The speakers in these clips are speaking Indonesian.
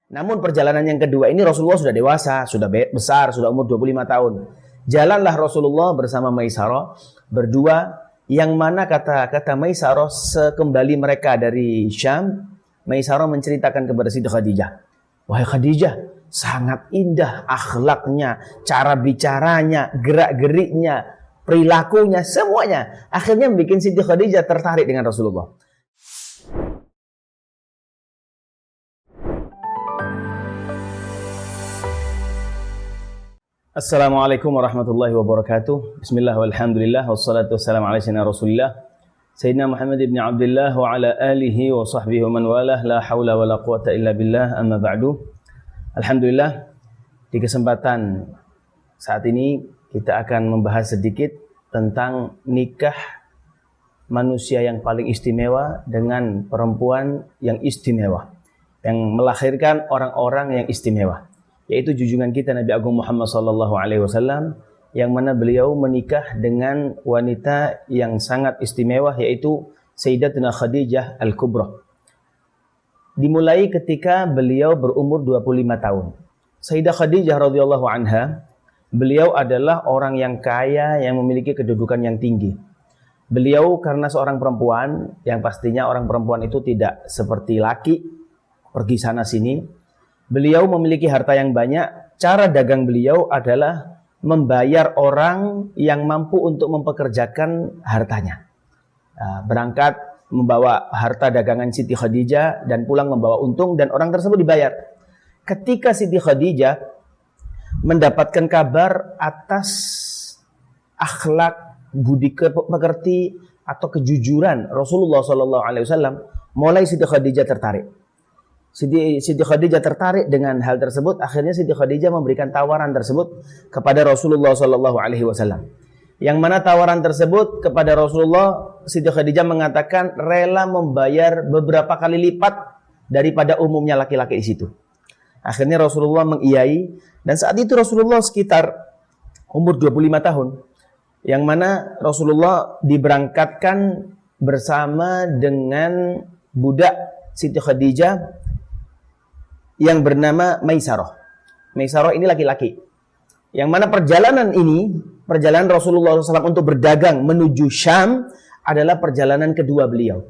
Namun perjalanan yang kedua ini Rasulullah sudah dewasa, sudah besar, sudah umur 25 tahun. Jalanlah Rasulullah bersama Maisarah berdua, yang mana kata Maisarah sekembali mereka dari Syam, Maisarah menceritakan kepada Siti Khadijah, "Wahai Khadijah, sangat indah akhlaknya, cara bicaranya, gerak-geriknya, perilakunya, semuanya." Akhirnya membuat Siti Khadijah tertarik dengan Rasulullah. Assalamualaikum warahmatullahi wabarakatuh. Bismillah walhamdulillah wassalatu wassalamu ala sayyidina Rasulillah Sayyidina Muhammad ibn Abdullah wa ala alihi wa sahbihi wa man walah, la hawla wa la quwata illa billah, amma ba'du. Alhamdulillah, di kesempatan saat ini kita akan membahas sedikit tentang nikah manusia yang paling istimewa dengan perempuan yang istimewa, yang melahirkan orang-orang yang istimewa, yaitu junjungan kita Nabi Agung Muhammad SAW, yang mana beliau menikah dengan wanita yang sangat istimewa, yaitu Sayyidatuna Khadijah Al-Kubra. Dimulai ketika beliau berumur 25 tahun. Sayyidah Khadijah radhiyallahu anha, beliau adalah orang yang kaya, yang memiliki kedudukan yang tinggi. Beliau karena seorang perempuan, yang pastinya orang perempuan itu tidak seperti laki, pergi sana sini. Beliau memiliki harta yang banyak. Cara dagang beliau adalah membayar orang yang mampu untuk mempekerjakan hartanya. Berangkat membawa harta dagangan Siti Khadijah dan pulang membawa untung, dan orang tersebut dibayar. Ketika Siti Khadijah mendapatkan kabar atas akhlak, budi pekerti atau kejujuran Rasulullah SAW, mulai Siti Khadijah tertarik. Siti Khadijah tertarik dengan hal tersebut. Akhirnya Siti Khadijah memberikan tawaran tersebut kepada Rasulullah SAW. Yang mana tawaran tersebut kepada Rasulullah, Siti Khadijah mengatakan rela membayar beberapa kali lipat daripada umumnya laki-laki di situ. Akhirnya Rasulullah mengiyai, dan saat itu Rasulullah sekitar umur 25 tahun. Yang mana Rasulullah diberangkatkan bersama dengan budak Siti Khadijah yang bernama Maisarah. Maisarah ini laki-laki. Yang mana perjalanan Rasulullah SAW untuk berdagang menuju Syam adalah perjalanan kedua beliau.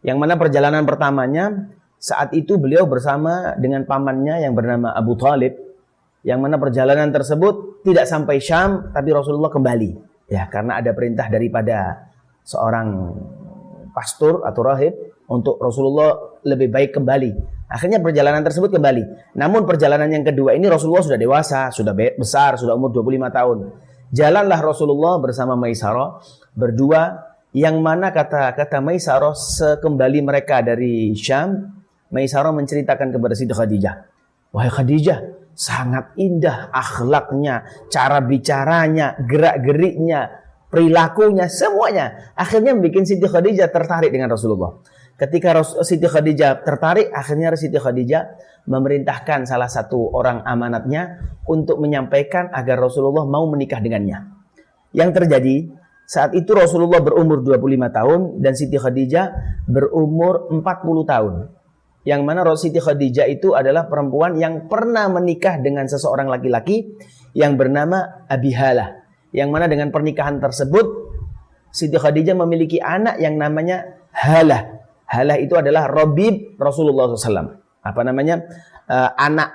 Yang mana perjalanan pertamanya, saat itu beliau bersama dengan pamannya yang bernama Abu Talib. Yang mana perjalanan tersebut tidak sampai Syam, tapi Rasulullah kembali. Ya, karena ada perintah daripada seorang pastor atau rahib untuk Rasulullah lebih baik kembali. Akhirnya perjalanan tersebut kembali. Namun perjalanan yang kedua ini Rasulullah sudah dewasa, sudah besar, sudah umur 25 tahun. Jalanlah Rasulullah bersama Maisarah berdua, yang mana kata Maisarah sekembali mereka dari Syam, Maisarah menceritakan kepada Siti Khadijah, "Wahai Khadijah, sangat indah akhlaknya, cara bicaranya, gerak-geriknya, perilakunya, semuanya." Akhirnya membuat Siti Khadijah tertarik dengan Rasulullah. Ketika Siti Khadijah tertarik, akhirnya Siti Khadijah memerintahkan salah satu orang amanatnya untuk menyampaikan agar Rasulullah mau menikah dengannya. Yang terjadi, saat itu Rasulullah berumur 25 tahun dan Siti Khadijah berumur 40 tahun. Yang mana Siti Khadijah itu adalah perempuan yang pernah menikah dengan seseorang laki-laki yang bernama Abi Halah. Yang mana dengan pernikahan tersebut, Siti Khadijah memiliki anak yang namanya Halah. Halah itu adalah Rabib Rasulullah SAW. Anak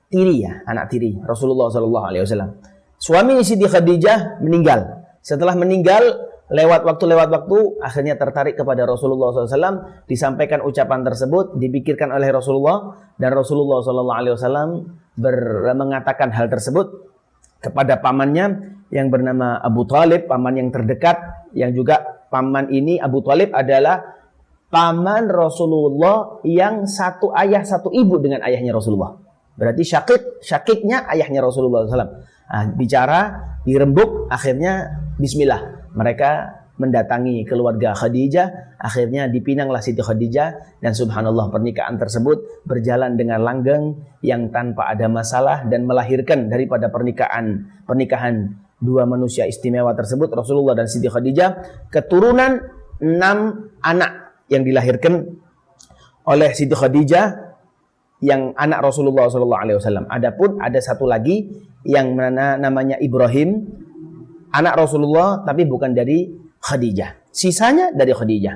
tiri Rasulullah SAW. Suami Siti Khadijah meninggal. Setelah meninggal, lewat waktu, akhirnya tertarik kepada Rasulullah SAW. Disampaikan ucapan tersebut, dipikirkan oleh Rasulullah, dan Rasulullah SAW mengatakan hal tersebut kepada pamannya yang bernama Abu Talib, paman yang terdekat, yang juga paman ini Abu Talib adalah paman Rasulullah yang satu ayah satu ibu dengan ayahnya Rasulullah. Berarti syakiknya ayahnya Rasulullah SAW. Bicara, dirembuk, akhirnya bismillah. Mereka mendatangi keluarga Khadijah. Akhirnya dipinanglah Siti Khadijah. Dan subhanallah, pernikahan tersebut berjalan dengan langgeng yang tanpa ada masalah, dan melahirkan daripada pernikahan dua manusia istimewa tersebut, Rasulullah dan Siti Khadijah, keturunan 6 anak yang dilahirkan oleh Siti Khadijah yang anak Rasulullah SAW. Adapun ada satu lagi yang namanya Ibrahim, anak Rasulullah tapi bukan dari Khadijah. Sisanya dari Khadijah.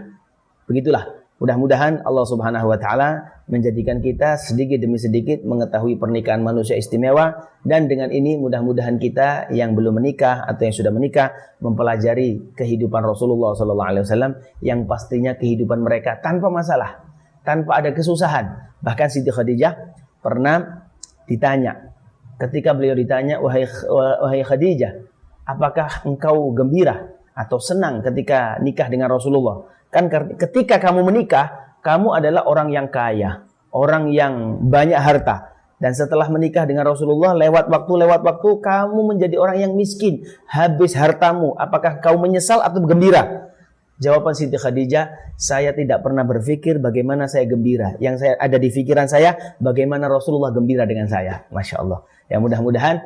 Begitulah. Mudah-mudahan Allah Subhanahu wa taala menjadikan kita sedikit demi sedikit mengetahui pernikahan manusia istimewa, dan dengan ini mudah-mudahan kita yang belum menikah atau yang sudah menikah mempelajari kehidupan Rasulullah SAW yang pastinya kehidupan mereka tanpa masalah, tanpa ada kesusahan. Bahkan Siti Khadijah pernah ditanya, ketika beliau ditanya, wahai Khadijah, apakah engkau gembira atau senang ketika nikah dengan Rasulullah? Kan ketika kamu menikah, kamu adalah orang yang kaya, orang yang banyak harta. Dan setelah menikah dengan Rasulullah, lewat waktu, kamu menjadi orang yang miskin, habis hartamu. Apakah kau menyesal atau gembira? Jawaban Siti Khadijah, saya tidak pernah berpikir bagaimana saya gembira. Yang saya ada di pikiran saya, bagaimana Rasulullah gembira dengan saya. Masya Allah. Ya, mudah-mudahan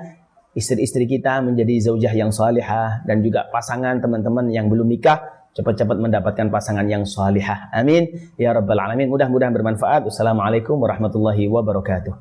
istri-istri kita menjadi zaujah yang salihah, dan juga pasangan teman-teman yang belum nikah cepat-cepat mendapatkan pasangan yang salihah. Amin ya rabbal alamin. Mudah-mudahan bermanfaat. Wassalamualaikum warahmatullahi wabarakatuh.